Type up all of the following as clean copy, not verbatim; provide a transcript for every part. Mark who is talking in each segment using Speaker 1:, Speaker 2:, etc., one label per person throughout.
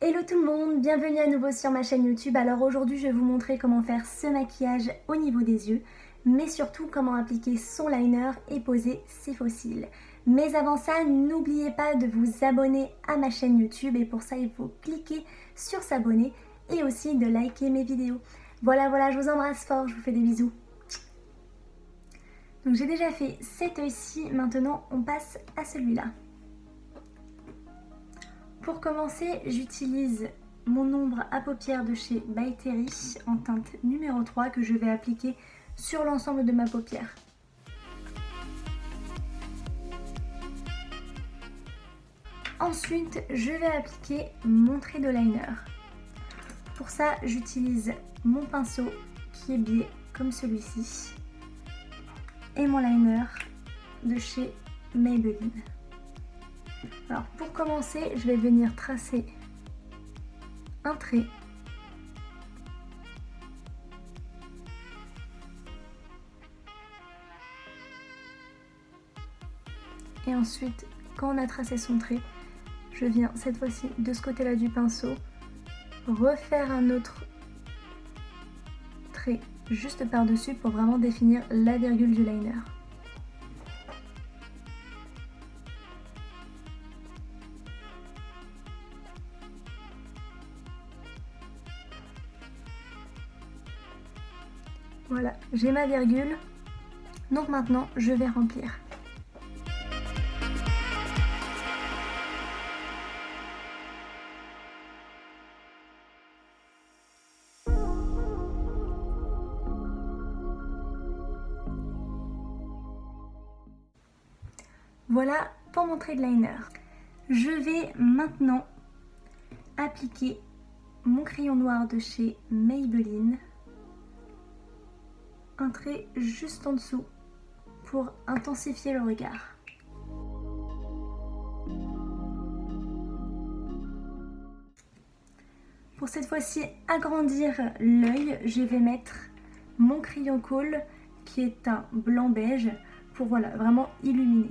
Speaker 1: Hello tout le monde, bienvenue à nouveau sur ma chaîne YouTube. Alors aujourd'hui je vais vous montrer comment faire ce maquillage au niveau des yeux, mais surtout comment appliquer son liner et poser ses faux cils. Mais avant ça, n'oubliez pas de vous abonner à ma chaîne YouTube et pour ça il faut cliquer sur s'abonner et aussi de liker mes vidéos. Voilà, je vous embrasse fort, je vous fais des bisous. Donc j'ai déjà fait cet œil-ci, maintenant on passe à celui-là. Pour commencer, j'utilise mon ombre à paupières de chez By Terry en teinte numéro 3 que je vais appliquer sur l'ensemble de ma paupière. Ensuite, je vais appliquer mon trait de liner. Pour ça, j'utilise mon pinceau qui est biais comme celui-ci et mon liner de chez Maybelline. Alors pour commencer, je vais venir tracer un trait. Et ensuite, quand on a tracé son trait, je viens cette fois-ci de ce côté-là du pinceau refaire un autre trait juste par-dessus pour vraiment définir la virgule du liner. Voilà, j'ai ma virgule, donc maintenant je vais remplir. Voilà pour mon trait de liner. Je vais maintenant appliquer mon crayon noir de chez Maybelline. Un trait juste en dessous pour intensifier le regard. Pour cette fois-ci agrandir l'œil, je vais mettre mon crayon colle qui est un blanc beige pour voilà, vraiment illuminer.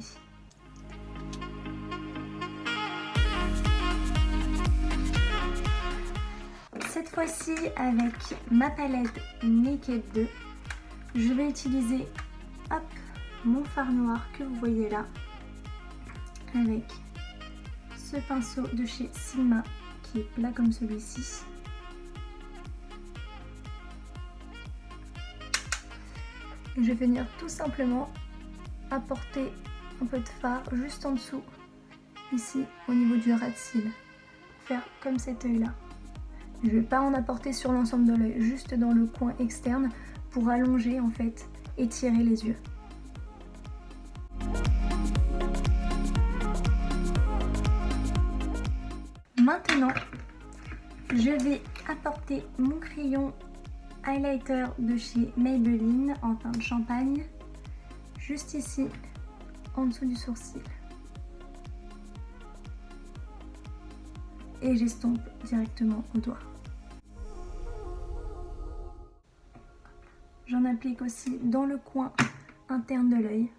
Speaker 1: Cette fois-ci avec ma palette Naked 2, je vais utiliser mon fard noir que vous voyez là avec ce pinceau de chez Sigma qui est plat comme celui-ci. Je vais venir tout simplement apporter un peu de fard juste en dessous, ici au niveau du ras de cils. Faire comme cet œil là. Je ne vais pas en apporter sur l'ensemble de l'œil, juste dans le coin externe pour allonger en fait, étirer les yeux. Maintenant, je vais apporter mon crayon highlighter de chez Maybelline en teinte champagne, juste ici, en dessous du sourcil. Et j'estompe directement au doigt. J'en applique aussi dans le coin interne de l'œil.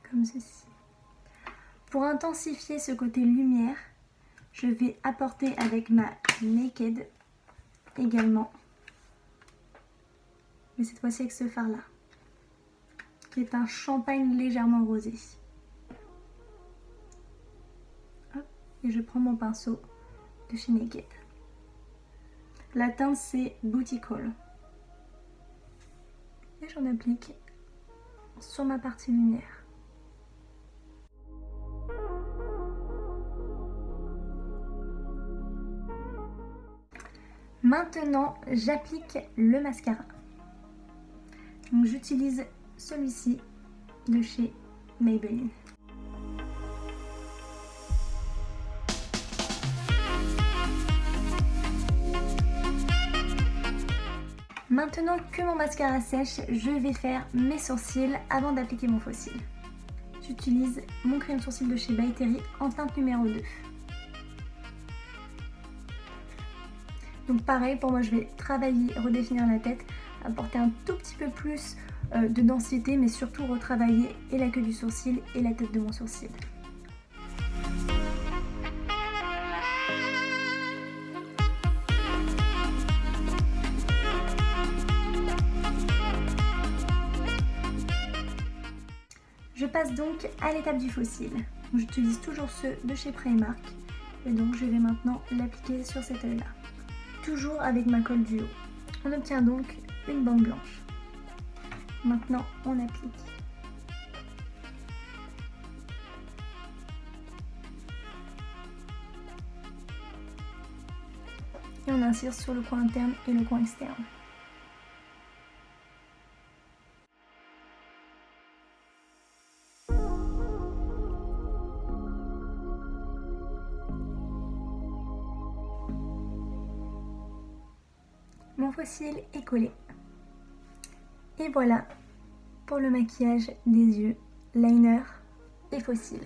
Speaker 1: Comme ceci. Pour intensifier ce côté lumière, je vais apporter avec ma Naked également. Mais cette fois-ci avec ce fard là, qui est un champagne légèrement rosé. Hop, et je prends mon pinceau de chez Naked. La teinte c'est Booty Call. Et j'en applique sur ma partie lumière. Maintenant, j'applique le mascara. Donc j'utilise celui-ci de chez Maybelline. Maintenant que mon mascara sèche, je vais faire mes sourcils avant d'appliquer mon faux cil. J'utilise mon crayon de sourcil de chez By Terry en teinte numéro 2. Donc pareil, pour moi je vais travailler, redéfinir la tête, apporter un tout petit peu plus de densité, mais surtout retravailler et la queue du sourcil et la tête de mon sourcil. Je passe donc à l'étape du faux cil. J'utilise toujours ceux de chez Primark et donc je vais maintenant l'appliquer sur cet œil là. Toujours avec ma colle du haut. On obtient donc une bande blanche. Maintenant on applique. Et on insère sur le coin interne et le coin externe. Mon faux cil est collé. Et voilà pour le maquillage des yeux, liner et faux cil.